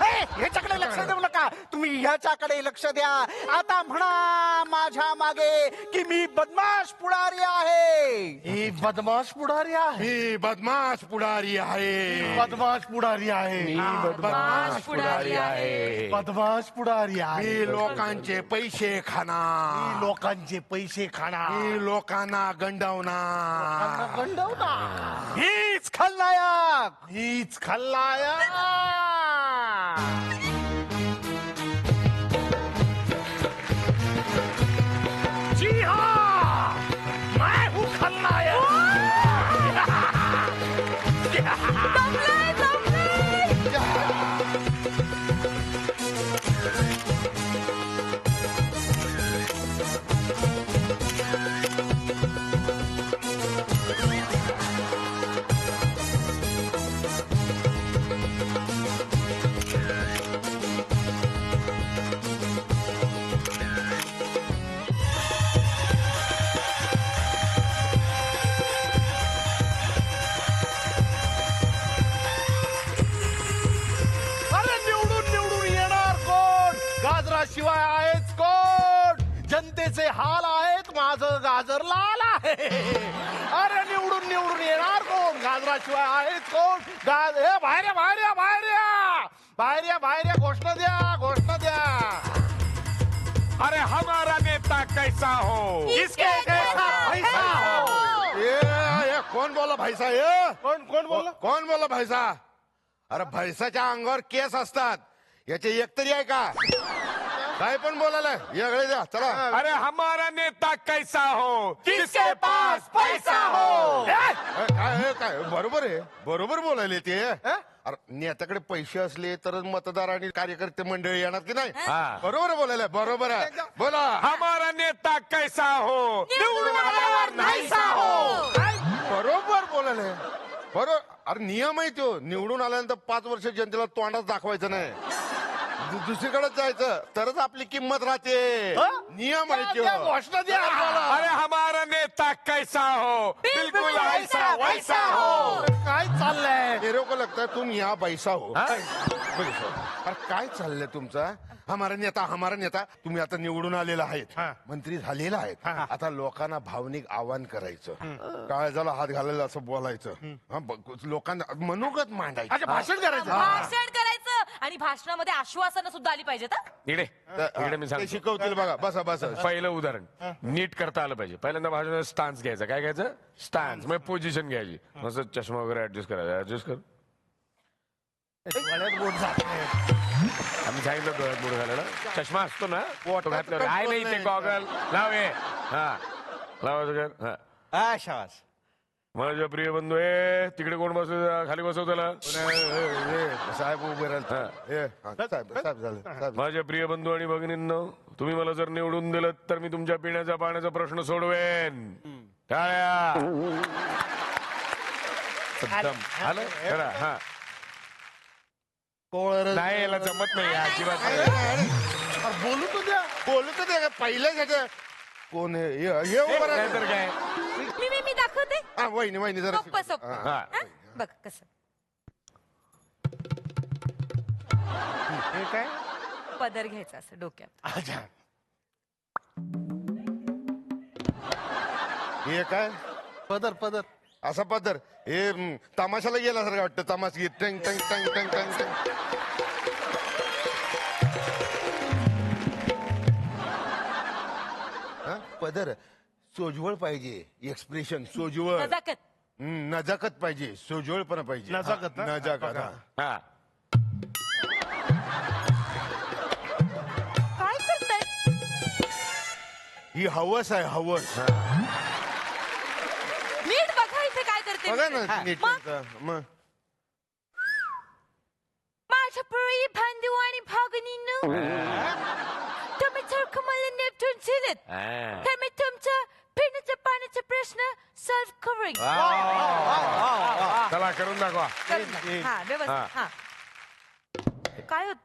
ए, ह्याच्याकडे लक्ष देऊ नका. तुम्ही ह्याच्याकडे लक्ष द्या. आता म्हणा माझ्या मागे की मी बदमाश पुढारी आहे. ही बदमाश पुढारी आहे. ही बदमाश पुढारी आहे. बदमाश पुढारी आहे. बदमाश पुढारी आहे. बदमाश पुढारी आहे. मी लोकांचे पैसे खाणार. मी लोकांचे पैसे खाणार. मी लोकांना गंडवणार. गंडवणार. हीच खलनायक. हीच खलनायक. जी हाँ, मैं हूँ खलनायक. जमलंय, जमलंय. अरे निवडून येणार कोण? गाजराशिवाय आहेच कोण? जनतेचे हाल आहेत. माझं गाजर लाल आहे. अरे निवडून येणार कोण? गाजराशिवाय आहेच कोण? ए बाहेर या, बाहेर या, बाहेर या, बाहेर या, बाहेर या. घोषणा द्या, घोषणा द्या. अरे हमारा नेता कैसा हो. इसके कैसा पैसा हो. ये कोण बोला भाईसा? ये कोण बोलला? कोण बोला भाईसा? अरे भैसाच्या अंगावर केस असतात. याचे एक तरी आहे का? काय पण बोलायला वेगळे द्या. चला. अरे हमारा नेता कैसा हो. जिसके पास पैसा हो. काय बरोबर आहे. बरोबर बोलायले ते. अरे नेत्याकडे पैसे असले तर मतदार आणि कार्यकर्ते मंडळी येणार की नाही? हा. बरोबर बोलायला. बरोबर आहे. बोला. हमारा नेता कैसा हो. निवडून आल्यावर नाहीसा हो. बरोबर बोलायला. बरोबर. अरे नियम आहे तो. निवडून आल्यानंतर 5 वर्ष जनतेला तोंडात दाखवायचं नाही. दुसरीकडेच जायचं तरच आपली किंमत राहते. नियम आहे तो. घोषणा द्या. अरे हमारा नेता कैसा हो. बिल्कुल ऐसा वैसा हो. काय चाललंय? मेरे को लगता है तुम यहाँ बैसा हो. अरे काय चाललंय तुमचा? हमारा नेता तुम्ही आता निवडून आलेला आहेत. मंत्री झालेला आहेत. आता लोकांना भावनिक आवाहन करायचं. काळजाला हात घालायला असं बोलायचं. लोकांना मनोगत मांडायचं. अच्छा, भाषण करायचं. भाषण करायचं आणि भाषणामध्ये आश्वासनं सुद्धा आली पाहिजेत. इकडे इकडे मी ते सांगतो. शिकवतील बघा. बसा बसा. पहिलं उदाहरण नीट करता आलं पाहिजे. पहिल्यांदा भाषण स्टान्स घ्यायचा. काय घ्यायचं? स्टान्स. मग पोझिशन घ्यायची. मग चष्मा वगैरे ऍडजस्ट करायचा. ऍडजस्ट कर. गळ्यात बोट जात नाही. आम्ही सांगितलं डोळ्यात बोट घालायला. चष्मा असतो ना तो घातल्यावर. काय नाही ते नाही. गॉगल लावे. हा लावायचं. हा हा शाबास. माझ्या प्रिय बंधू आहे. तिकडे कोण बसव? खाली बसव त्याला. साहेब उभे राहिले. साहेब झालं. साहेब. माझ्या प्रिय बंधू आणि भगिनींनो, तुम्ही मला जर निवडून दिलं तर मी तुमच्या पिण्याच्या पाण्याचा प्रश्न सोडवेन. टाळ्या. एकदम आलं खरं. हा नाही याला जमत नाही अजिबात नाही. बोलू तो द्या. बोलू तर दे. पहिलं घ्यायचं. कोण आहे? हे उभं राहा. नाहीतर काय. मी दाखवते. वहिनी वहिनी जरा सोप्प सोप्प हा. हा? बघ कसं हे काय पदर घ्यायचा असं डोक्यात. अच्छा. हे काय पदर पदर. असा पदर हे तमाशाला गेल्यासारखं वाटतं. तमाश गीत टंग टंग टंग टंग टंग टंग. हा? पदर सोजवळ पाहिजे. एक्सप्रेशन सोजवळ. नजाकत. नजाकत पाहिजे. सोजवळपणा पाहिजे. नजाकत ना? नजाकत हा. हा काय करताय? ही हवस आहे हवस. नीट बघा इथे काय करते बघा मी. ना नीट मग नीट. मग माझ्या प्रिय बांधू आणि भागनींनो, तुम्ही सारखं मला नेपच्यून चिलत तर मी तुमचा पिण्याच्या पाण्याचा प्रश्न सॉल्व्ह करेन. चला करून दाखवा. हा व्यवस्थित. हा काय होत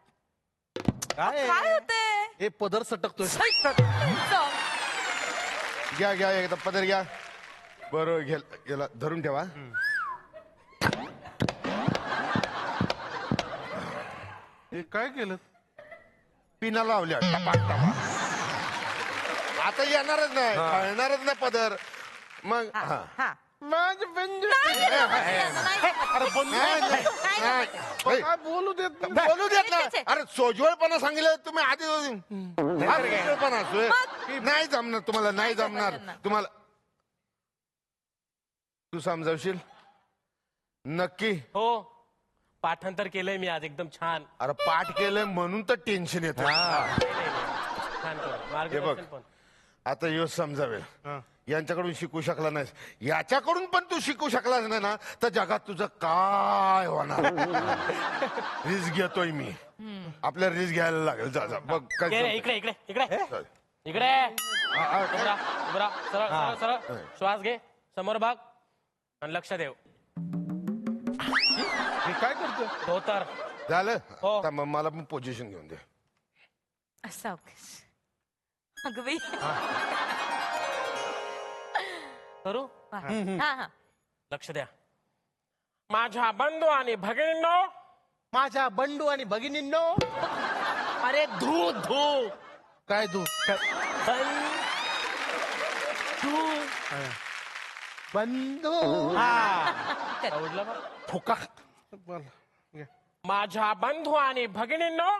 काय काय होतंय? हे पदर सटकतोय. तुमचं. घ्या घ्या एकदा पदर घ्या. बरोबर गेला धरून ठेवा. हे काय केलं? पिना लावल्या टपाक टपाक. आता येणारच नाही कळणारच नाही पदर. मग हा, हा. हा. माझे बंधू. नाही, नाही. अरे बंधू नाही, नाही, नाही, नाही. पण काय बोलू देत नाही. बोलू देत ना. ठीक आहे. अरे सोजवळपणा सांगितलं तुम्ही आधी. हा सोजवळपणा असतोय. नाही जमणार तुम्हाला. नाही जमणार तुम्हाला. तू समजावशील नक्की. हो पाठांतर केलंय मी आज एकदम छान. अरे पाठ केलंय म्हणून तर टेन्शन येत. छान केलं. हे बघ मार्गदर्शन पण. आता यो समजावेल. यांच्याकडून शिकू शकला नाहीस. याच्याकडून पण तू शिकू शकलास नाही ना तर जगात तुझं काय होणार. रिस्क घेतोय मी. आपल्याला रिस्क घ्यायला लागेल. जा जा बघ ये रे, काय इकडे इकडे इकडे इकडे उभरा उभरा सरळ सरळ सरळ श्वास घे समोर बघ आणि लक्ष देव. हे काय करतोय? धोतर झालं. हो. आता मग मला पण पोझिशन घेऊन दे. असं अगं बाई. करू हा हा. लक्ष द्या. माझ्या बंधू आणि भगिनींनो, माझ्या बंडू आणि भगिनींनो. अरे धू धू. काय धू? बंधू. आवडलं बा? फुका. बोल. माझ्या बंधू आणि भगिनींनो,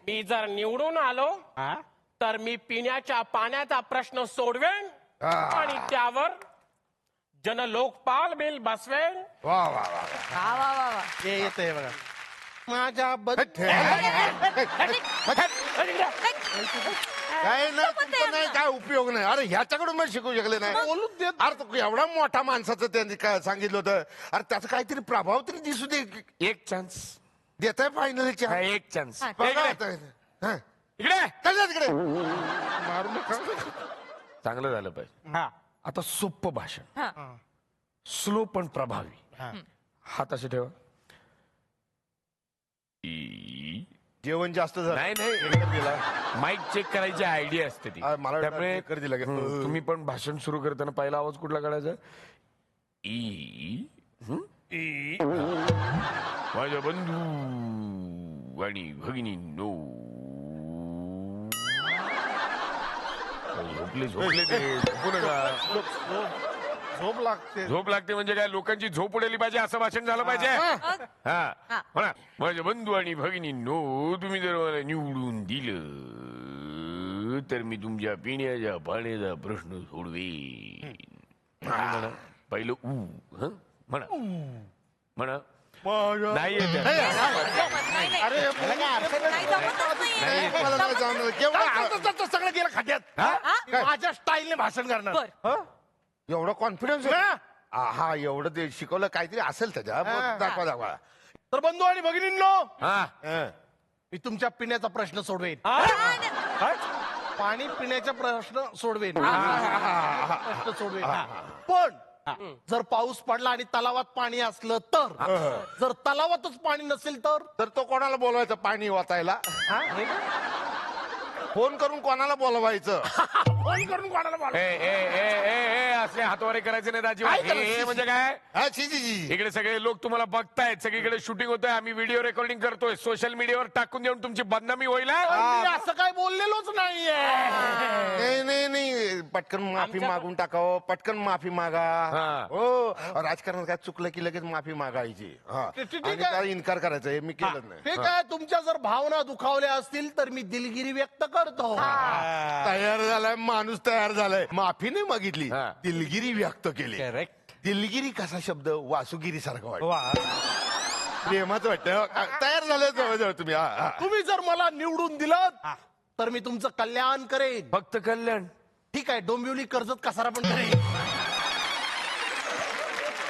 मी जर निवडून आलो हा? तर मी पिण्याच्या पाण्याचा प्रश्न सोडवेन हा. आणि त्यावर जनलोकपाल बिल बसवेन. वा वा वा. वा वा वा वा. हे येतंय बघा. माझ्या बंधू. काय नाही तुमचं नाही काय उपयोग नाही. अरे ह्याच्याकडून पण शिकू शकले नाही. बोलू देत. अरे तो एवढा मोठा माणसाचं त्यांनी काय सांगितलं होतं. अरे त्याचा काहीतरी प्रभाव तरी दिसू दे. एक चान्स. देत आहे फायनलच्या. एक चान्स. बघा आता. हा. इकडे चल जा तिकडे. मारू नका. चांगलं झालं पाहिजे. हा. आता सोपं भाषण, हा. स्लो पण प्रभावी. हा. हात असे ठेवा. जेवण जास्त झालं. नाही नाही माईक चेक करायची आयडिया असते ती. मला त्यामुळे कर दिला की. तुम्ही पण भाषण सुरू करताना पहिला आवाज कुठला काढायचा? E E. माझ्या बंधू आणि भगिनींनो. झोपले झोपले ते. झोपू नका. झोप लागते. झोप लागते म्हणजे काय? लोकांची झोप उडाली पाहिजे असं भाषण झालं पाहिजे. हा म्हणा. माझ्या बंधू आणि भगिनींनो, तुम्ही जर मला निवडून दिलं तर मी तुमच्या पिण्याच्या पाण्याचा प्रश्न सोडवेन. म्हणा पहिलं म्हणा म्हणा. नाही येत आहे. नाही, नाही. अरे नाही जमतच नाहीये. मला नाही जाणवलं. केवढा सगळं गेलं खात्यात. माझ्या स्टाईलने भाषण करणार. बर. एवढा कॉन्फिडन्स. ना? हा एवढं ते शिकवलं काहीतरी असेल त्याच्या. हा. दाखवा दाखवा. तर बंधू आणि भगिनींनो, हा हा. मी तुमच्या पिण्याचा प्रश्न सोडवेन. नाही. पाणी पिण्याचा प्रश्न सोडवेन. प्रश्न सोडवेन. पण जर पाऊस पडला आणि तलावात पाणी असलं तर, जर तलावातच पाणी नसेल तर तर तो कोणाला बोलवायचा पाणी वाचायला? फोन करून कोणाला बोलवायचं? फोन करून कोणाला बोलवा? असले हातवारे करायचे नाही अजिबात. हे म्हणजे काय? हा, शी, शी, शी. इकडे सगळे लोक तुम्हाला बघतायत, सगळीकडे शूटिंग होतंय, आम्ही व्हिडिओ रेकॉर्डिंग करतोय, सोशल मीडियावर टाकून देऊन तुमची बदनामी होईल हा? पण मी असं काय बोललेलोच नाहीये. नाही नाही नाही, पटकन माफी मागून टाकावं, पटकन माफी मागा. हा. हो, राजकारणात काय चुकलं की लगेच माफी मागायची. हा. ठीक आणि आहे. काय इन्कार करायचा हे मी केलं नाही. ठीक आहे, तुमच्या जर भावना दुखावल्या असतील तर मी दिलगिरी व्यक्त करतो. तयार झालाय माणूस, तयार झालाय. माफी नाही मागितली, हा. दिलगिरी व्यक्त केली. करेक्ट. दिलगिरी कसा शब्द वासुगिरी सारखा वाटत, वा. प्रेमाचं वाटतं. तयार झालं जवळजवळ तुम्ही. हा, हा. तुम्ही जर मला निवडून दिलं तर मी तुमचं कल्याण करेन. फक्त कल्याण. ठीक आहे, डोंबिवली कर्जत कसारा पण करेन.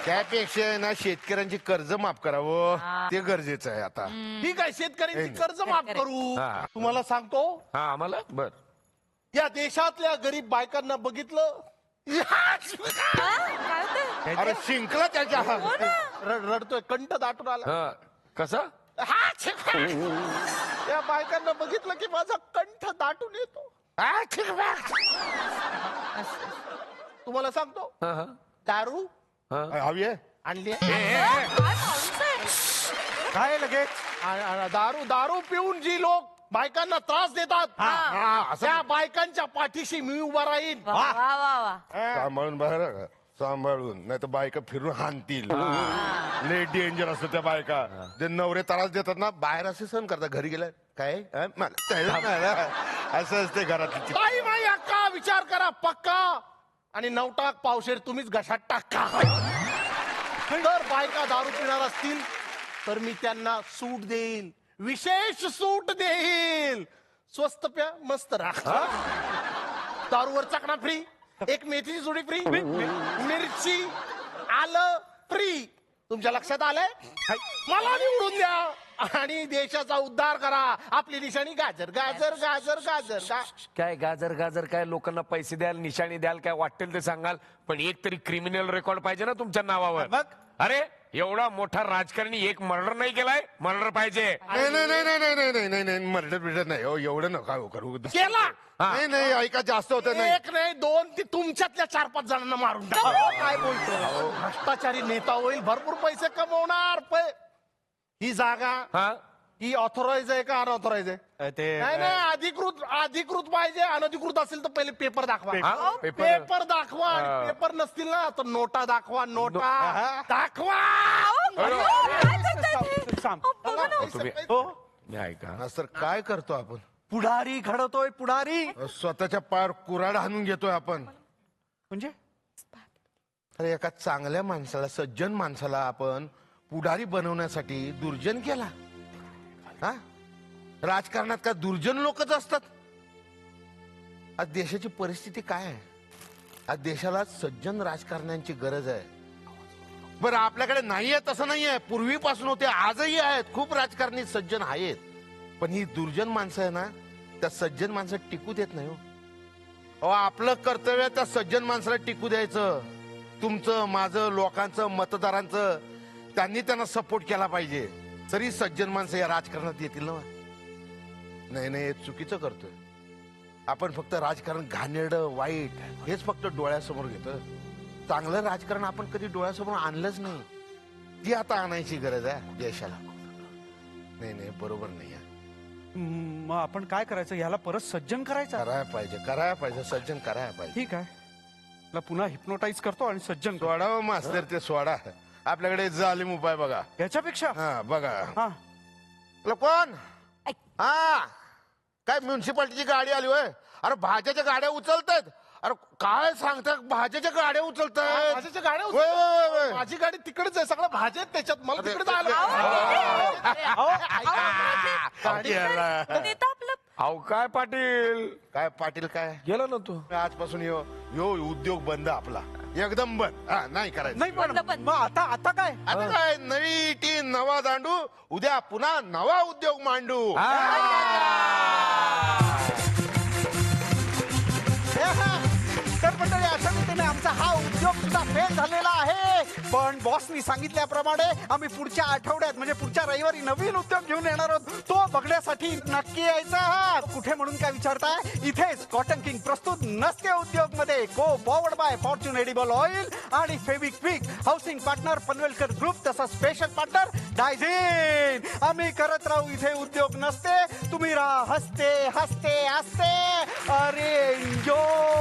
त्यापेक्षा आहे ना शेतकऱ्यांची कर्ज माफ करावं, ते गरजेचं आहे आता. ठीक आहे, शेतकऱ्यांची कर्ज माफ करू. हा. तुम्हाला सांगतो, हा आम्हाला बर. या देशातल्या गरीब बायकांना बघितलं, काय होतंय? अरे शिंकला त्याच्या हात. रडतोय, कंठ दाटून आला. हा कसं? या बायकांना बघितलं की माझा कंठ दाटून येतो. तुम्हाला सांगतो, हा, हा. दारू हवी आहे. आणली काय माणूस काय लगेच? दारू दारू पिऊन जी लोक बायकांना त्रास देतात, त्या बायकांच्या पाठीशी मी उभा राहीन. वा वा वा. सांभाळून बाहेर, सांभाळून, नाही तर बायका फिरून हाणतील. लय डेंजर असतं त्या बायका. जे नवरे त्रास देतात ना, बाहेर असे सहन करतात. घरी गेलं काय असं असते घरात. ताई माई अक्का, विचार करा पक्का, आणि नवटाक पावशेर तुम्हीच घशात टाका. तर बायका दारू पिणार असतील तर मी त्यांना सूट देईल, विशेष सूट देईल. स्वस्त प्या, मस्त राहा. दारूवर चकना फ्री, एक मेथीची जोडी फ्री, मिरची आलं फ्री. तुमच्या लक्षात आलंय? मला निवडून द्या आणि देशाचा उद्धार करा. आपली निशाणी गाजर गाजर गाजर गाजर. काय गाजर गाजर काय? लोकांना पैसे द्याल, निशाणी द्याल, काय वाटेल ते सांगाल, पण एक तरी क्रिमिनल रेकॉर्ड पाहिजे ना तुमच्या नावावर. मग? अरे एवढा मोठा राजकारणी एक मर्डर नाही केलाय, मर्डर पाहिजे. नाही नाही नाही नाही नाही नाही नाही नाही, मर्डर बिर्डर नाही हो, एवढं नका हो करू. केला. नाही नाही, ऐका जास्त होतं. नाही एक नाही दोन, ती तुमच्यातल्या 4-5 जणांना मारून टाका. काय बोलतो? भ्रष्टाचारी नेता होईल, भरपूर पैसे कमवणार. ही जागा हा ही ऑथोराइज आहे का अनऑथोराइज आहे? ते नाही नाही, अधिकृत पाहिजे. अनधिकृत असेल तर पहिले पेपर दाखवा. हा? पेपर दाखवा. आणि पेपर नसतील ना तर नोटा दाखवा. नोटा दाखवा. तुम्ही हो, मी ऐका. हा, सर काय करतो आपण? पुढारी घडवतोय, पुढारी. स्वतःच्या पायावर कुऱ्हाड हाणून घेतोय आपण. म्हणजे अरे एका चांगल्या माणसाला, सज्जन माणसाला आपण पुढारी बनवण्यासाठी दुर्जन केला. हा, राजकारणात का दुर्जन लोकच असतात? आज देशाची परिस्थिती काय आहे? आज देशाला सज्जन राजकारण्यांची गरज आहे. बरं आपल्याकडे नाहीये तसं नाहीये, पूर्वीपासून होते, आजही आहेत. खूप राजकारणी सज्जन आहेत, पण ही दुर्जन माणसं आहे ना, त्या सज्जन माणसं टिकू देत नाही हो. अहो, आपलं कर्तव्य त्या सज्जन माणसाला टिकू द्यायचं. तुमचं, माझं, लोकांचं, मतदारांचं. त्यांनी त्यांना सपोर्ट केला पाहिजे. तरी सज्जन माणसं या राजकारणात येतील ना. नाही नाही, चुकीचं करतोय आपण. फक्त राजकारण घाणेरडं, वाईट हेच फक्त डोळ्यासमोर घेतो. चांगलं राजकारण आपण कधी डोळ्यासमोर आणलंच नाही. ती आता आणायची गरज आहे देशाला. नाही नाही, बरोबर नाही आहे. मग आपण काय करायचं? ह्याला परत सज्जन करायचं? करायला पाहिजे, सज्जन करायला पाहिजे. ठीक आहे, त्याला पुन्हा हिप्नोटाईज करतो आणि सज्जन करतो. सोडा हो मास्तर, ते सोडा. आपल्याकडे जालिम उपाय बघा. याच्यापेक्षा हा बघा. हा, कोण? हा, काय म्युन्सिपाल्टीची गाडी आली होय? अरे भाज्याच्या गाड्या उचलतायत. अरे काय सांगता, भाज्याच्या गाड्या उचलतायत. भाज्याच्या गाड्या होय, होय, होय. माझी गाडी तिकडेच आहे, सगळं भाज्या आहेत त्याच्यात. मला तिकडे जायला नेता आपलं अहो काय पाटील, काय पाटील काय गेला ना तू. आजपासून यो उद्योग बंद आपला, एकदम बंद. हा, नाही करायचं. नाही पण बंद. मग आता काय? आता काय, नवी टीम नवा दांडू, उद्या पुन्हा नवा उद्योग मांडू. तर मंडळी, अशा रीतीने आमचा हा उद्योग सुद्धा फेल झालेला आहे. पण बॉसनी सांगितल्याप्रमाणे आम्ही पुढच्या आठवड्यात म्हणजे पुढच्या रविवारी नवीन उद्योग घेऊन येणार आहोत. तो बघण्यासाठी नक्की यायचा आहात. कुठे म्हणून काय विचारताय? इथेच कॉटन किंग प्रस्तुत नसते उद्योग मध्ये, co powered by Fortune edible oil आणि Fevikwik, housing partner Panvelkar group, तसा स्पेशल पार्टनर डायझिन. आम्ही करत राहू इथे उद्योग नसते, तुम्ही राहा हसते हसते हसते. अरे एन्जॉय.